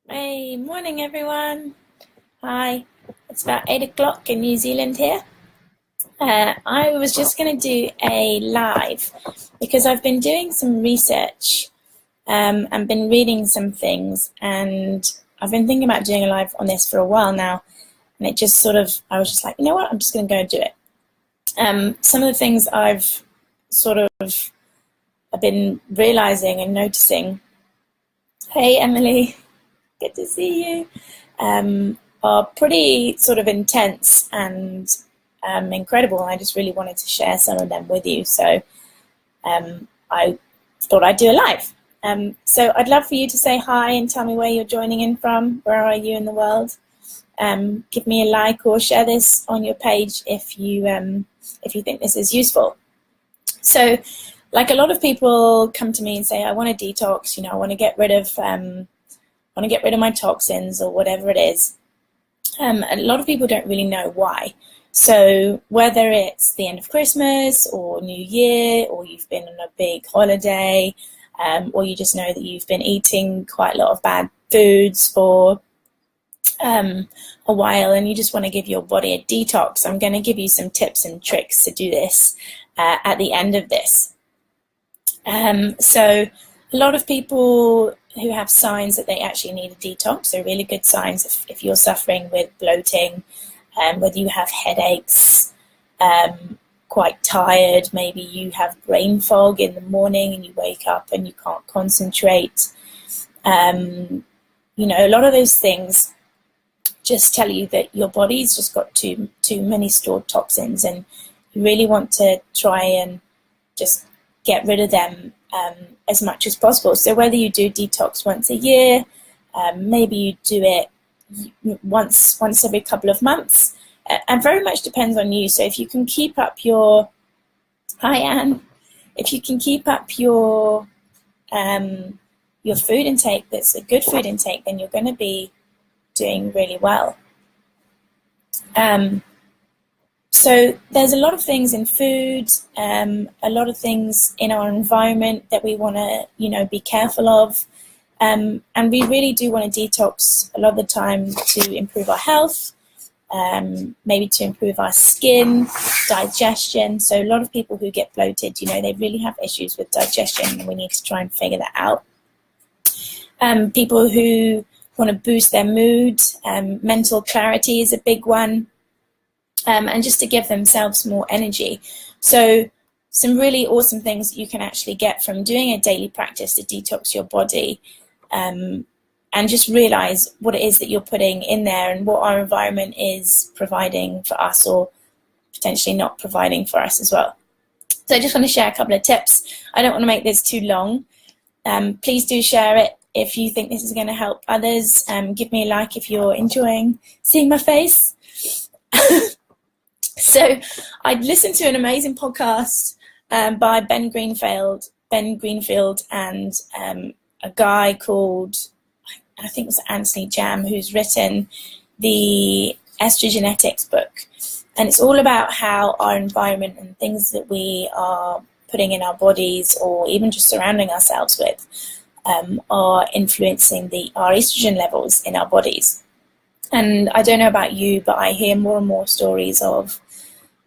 Hey, morning everyone. Hi, it's about 8 o'clock in New Zealand here. I was just going to do a live because I've been doing some research and been reading some things, and I've been thinking about doing a live on this for a while now. And it just I was just like, you know what, I'm just going to go and do it. Some of the things I've been realizing and noticing. Hey, Emily. Good to see you. Are pretty sort of intense and incredible. I just really wanted to share some of them with you. So I thought I'd do a live. So I'd love for you to say hi and tell me where you're joining in from. Where are you in the world? Give me a like or share this on your page if you think this is useful. So, like a lot of people come to me and say, I want to detox. I want to get rid of my toxins or whatever it is. A lot of people don't really know why. So whether it's the end of Christmas or New Year, or you've been on a big holiday, or you just know that you've been eating quite a lot of bad foods for a while and you just want to give your body a detox, I'm going to give you some tips and tricks to do this at the end of this. So a lot of people who have signs that they actually need a detox, so really good signs if you're suffering with bloating, whether you have headaches, quite tired, maybe you have brain fog in the morning and you wake up and you can't concentrate. A lot of those things just tell you that your body's just got too many stored toxins, and you really want to try and just get rid of them as much as possible. So whether you do detox once a year, maybe you do it once every couple of months, and very much depends on you. So if you can keep up your if you can keep up your food intake, that's a good food intake, then you're going to be doing really well. So there's a lot of things in food, a lot of things in our environment that we want to, be careful of. And we really do want to detox a lot of the time to improve our health, maybe to improve our skin, digestion. So a lot of people who get bloated, they really have issues with digestion, and we need to try and figure that out. People who want to boost their mood, mental clarity is a big one. And just to give themselves more energy. So some really awesome things that you can actually get from doing a daily practice to detox your body, and just realize what it is that you're putting in there and what our environment is providing for us or potentially not providing for us as well. So I just want to share a couple of tips. I don't want to make this too long. Please do share it if you think this is going to help others. Give me a like if you're enjoying seeing my face. So I listened to an amazing podcast by Ben Greenfield and a guy called, I think it was Anthony Jam, who's written the Estrogenetics book. And it's all about how our environment and things that we are putting in our bodies or even just surrounding ourselves with are influencing our estrogen levels in our bodies. And I don't know about you, but I hear more and more stories of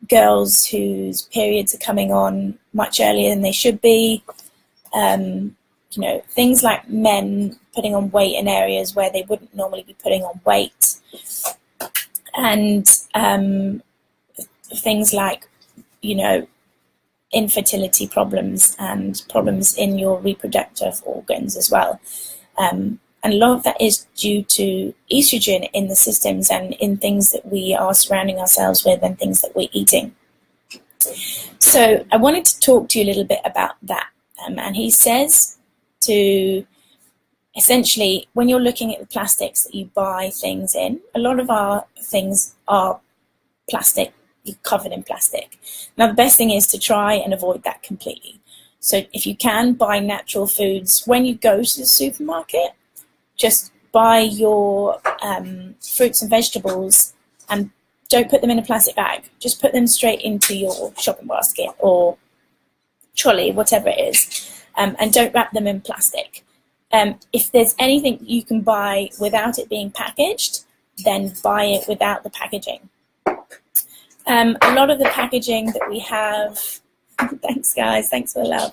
girls whose periods are coming on much earlier than they should be. Things like men putting on weight in areas where they wouldn't normally be putting on weight. And things like, infertility problems and problems in your reproductive organs as well. And a lot of that is due to estrogen in the systems and in things that we are surrounding ourselves with and things that we're eating. So I wanted to talk to you a little bit about that. And he says to essentially, when you're looking at the plastics that you buy things in, a lot of our things are plastic, covered in plastic. Now, the best thing is to try and avoid that completely. So if you can, buy natural foods. When you go to the supermarket, just buy your fruits and vegetables and don't put them in a plastic bag. Just put them straight into your shopping basket or trolley, whatever it is, and don't wrap them in plastic. If there's anything you can buy without it being packaged, then buy it without the packaging. A lot of the packaging that we have, thanks guys, thanks for the love.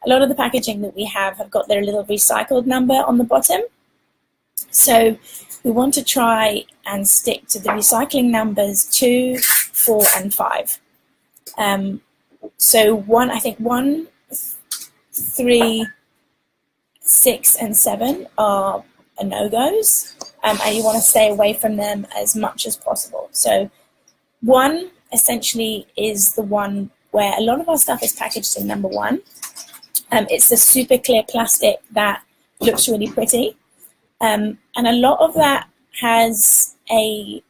A lot of the packaging that we have got their little recycled number on the bottom. So we want to try and stick to the recycling numbers 2, 4, and 5. So I think 1, 3, 6, and 7 are no-goes, and you want to stay away from them as much as possible. So 1 essentially is the one where a lot of our stuff is packaged in number 1. It's the super clear plastic that looks really pretty. And a lot of that has a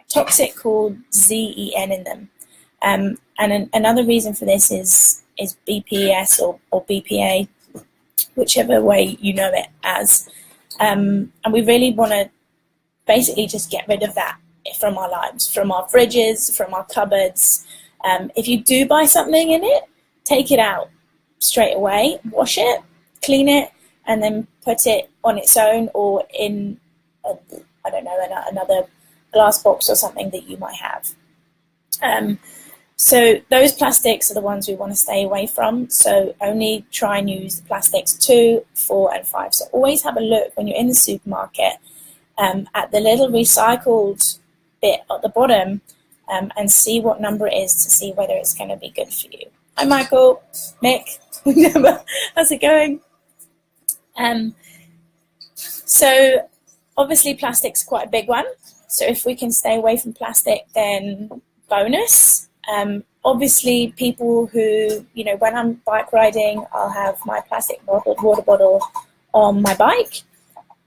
toxic called ZEN in them. And another reason for this is BPS or BPA, whichever way you know it as. And we really want to basically just get rid of that from our lives, from our fridges, from our cupboards. If you do buy something in it, take it out straight away, wash it, clean it, and then put it on its own or in, I don't know, another glass box or something that you might have. So those plastics are the ones we want to stay away from. So only try and use the plastics 2, 4, and 5. So always have a look when you're in the supermarket at the little recycled bit at the bottom and see what number it is to see whether it's going to be good for you. Hi Michael, Mick, how's it going? So obviously plastic's quite a big one. So if we can stay away from plastic, then bonus. Obviously people who, you know, when I'm bike riding, I'll have my plastic water bottle on my bike.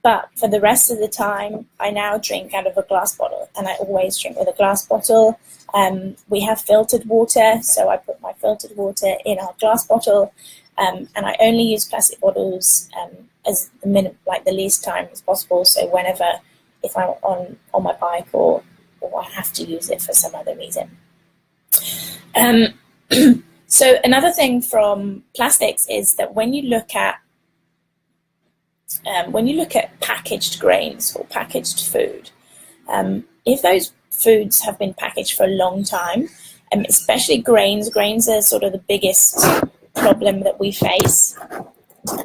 But for the rest of the time, I now drink out of a glass bottle, and I always drink with a glass bottle. We have filtered water, so I put my filtered water in our glass bottle, and I only use plastic bottles as the least time as possible. So whenever, if I'm on my bike or I have to use it for some other reason. So another thing from plastics is that when you look at packaged grains or packaged food, if those foods have been packaged for a long time, especially grains are sort of the biggest problem that we face,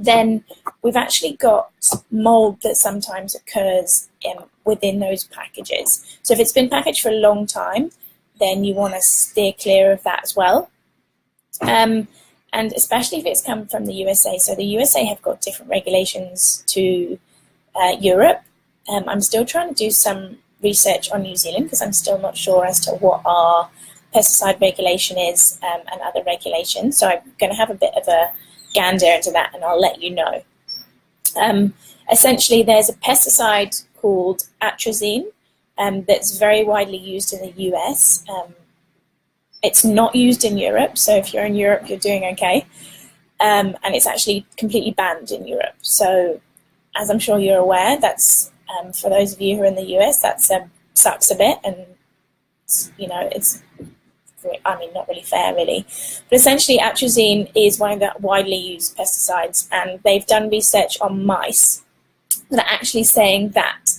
then we've actually got mold that sometimes occurs within those packages. So if it's been packaged for a long time, then you want to steer clear of that as well. And especially if it's come from the USA. So the USA have got different regulations to Europe. I'm still trying to do some research on New Zealand because I'm still not sure as to what our pesticide regulation is and other regulations. So I'm going to have a bit of a gander into that and I'll let you know. Essentially, there's a pesticide called atrazine that's very widely used in the US. It's not used in Europe, so if you're in Europe, you're doing okay. And it's actually completely banned in Europe. So, as I'm sure you're aware, that's for those of you who are in the US, that sucks a bit, and it's not really fair, really. But essentially, atrazine is one of the widely used pesticides, and they've done research on mice that are actually saying that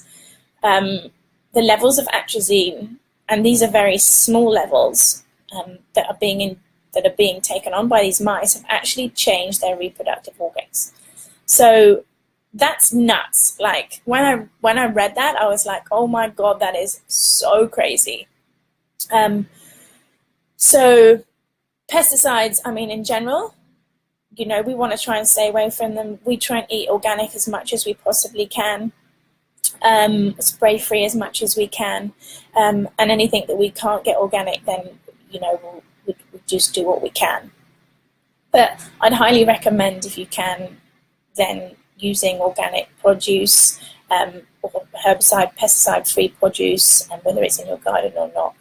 the levels of atrazine, and these are very small levels, that are being taken on by these mice, have actually changed their reproductive organs. So that's nuts. Like when I read that, I was like, oh my God, that is so crazy. So pesticides, in general, we want to try and stay away from them. We try and eat organic as much as we possibly can. Spray free as much as we can, and anything that we can't get organic, then we'll just do what we can. But I'd highly recommend, if you can, then using organic produce or herbicide, pesticide-free produce, and whether it's in your garden or not,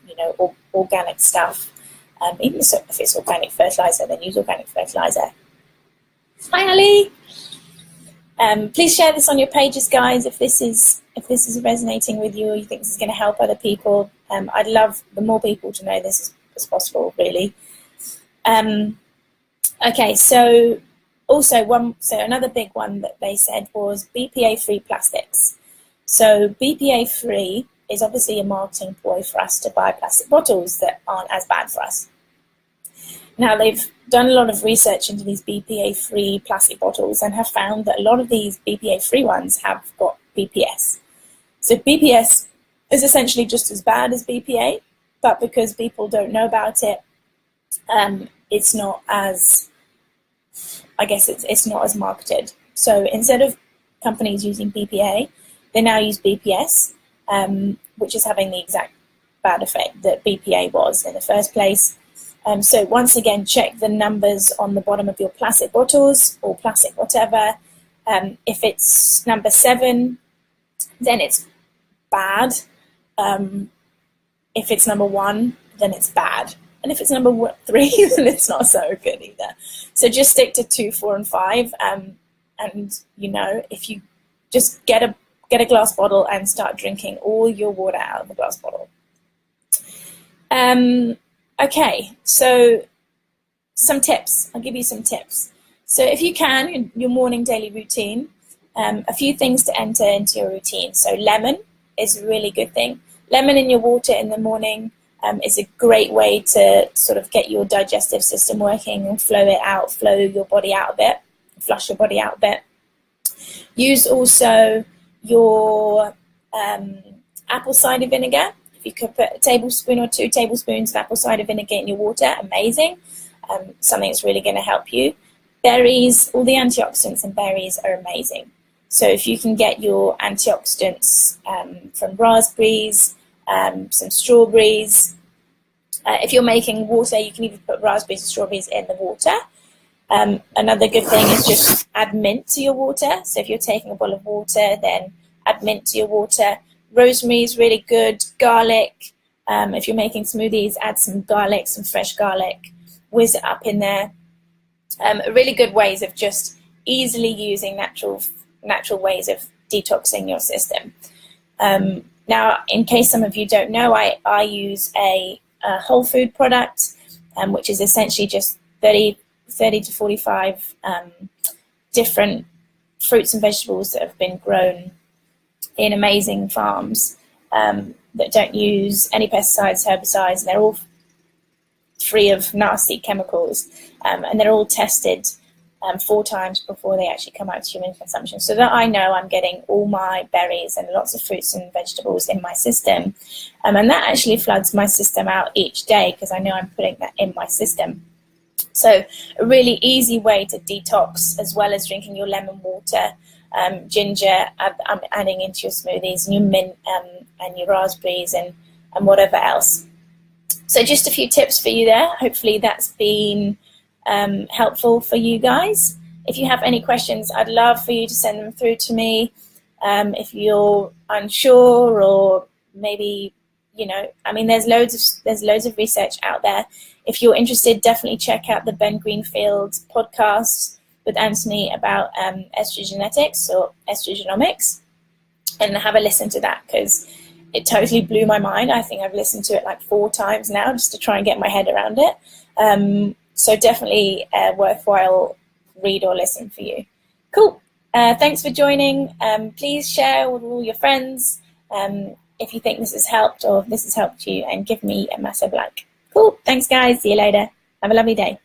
organic stuff. Even so, if it's organic fertilizer, then use organic fertilizer. Hi, Ali. Please share this on your pages, guys, if this is resonating with you or you think this is going to help other people. I'd love the more people to know this as possible, really. Okay, so Also, another big one that they said was BPA-free plastics. So BPA-free is obviously a marketing ploy for us to buy plastic bottles that aren't as bad for us. Now, they've done a lot of research into these BPA-free plastic bottles and have found that a lot of these BPA-free ones have got BPS. So BPS is essentially just as bad as BPA, but because people don't know about it, it's not as, I guess it's not as marketed. So instead of companies using BPA, they now use BPS, which is having the exact bad effect that BPA was in the first place. So once again, check the numbers on the bottom of your plastic bottles or plastic whatever. If it's number 7, then it's bad. If it's number 1, then it's bad. And if it's number 3, then it's not so good either. So just stick to 2, 4, and 5. And if you just get a glass bottle and start drinking all your water out of the glass bottle. Okay, so some tips. I'll give you some tips. So if you can, your morning daily routine, a few things to enter into your routine. So lemon is a really good thing. Lemon in your water in the morning is a great way to sort of get your digestive system working and flow your body out a bit, flush your body out a bit. Use also your apple cider vinegar. If you could put a tablespoon or 2 tablespoons of apple cider vinegar in your water, amazing. Something that's really going to help you. Berries, all the antioxidants in berries are amazing. So if you can get your antioxidants from raspberries, some strawberries. If you're making water, you can even put raspberries and strawberries in the water. Another good thing is just add mint to your water. So if you're taking a bowl of water, then add mint to your water. Rosemary is really good. Garlic. If you're making smoothies, add some garlic, some fresh garlic. Whiz it up in there. Really good ways of just easily using natural ways of detoxing your system. Now, in case some of you don't know, I use a whole food product, which is essentially just 30 to 45 different fruits and vegetables that have been grown in amazing farms that don't use any pesticides, herbicides, and they're all free of nasty chemicals, and they're all tested 4 times before they actually come out to human consumption, so that I know I'm getting all my berries and lots of fruits and vegetables in my system, and that actually floods my system out each day because I know I'm putting that in my system. So a really easy way to detox, as well as drinking your lemon water, ginger, I'm adding into your smoothies, and your mint and your raspberries and whatever else. So just a few tips for you there. Hopefully that's been helpful for you guys. If you have any questions, I'd love for you to send them through to me. If you're unsure, or maybe, there's loads of research out there. If you're interested, definitely check out the Ben Greenfield podcast with Anthony about estrogenetics or estrogenomics, and have a listen to that, because it totally blew my mind. I think I've listened to it like 4 times now just to try and get my head around it. So definitely a worthwhile read or listen for you. Cool. Thanks for joining. Please share with all your friends if you think this has helped, or if this has helped you, and give me a massive like. Cool. Thanks, guys. See you later. Have a lovely day.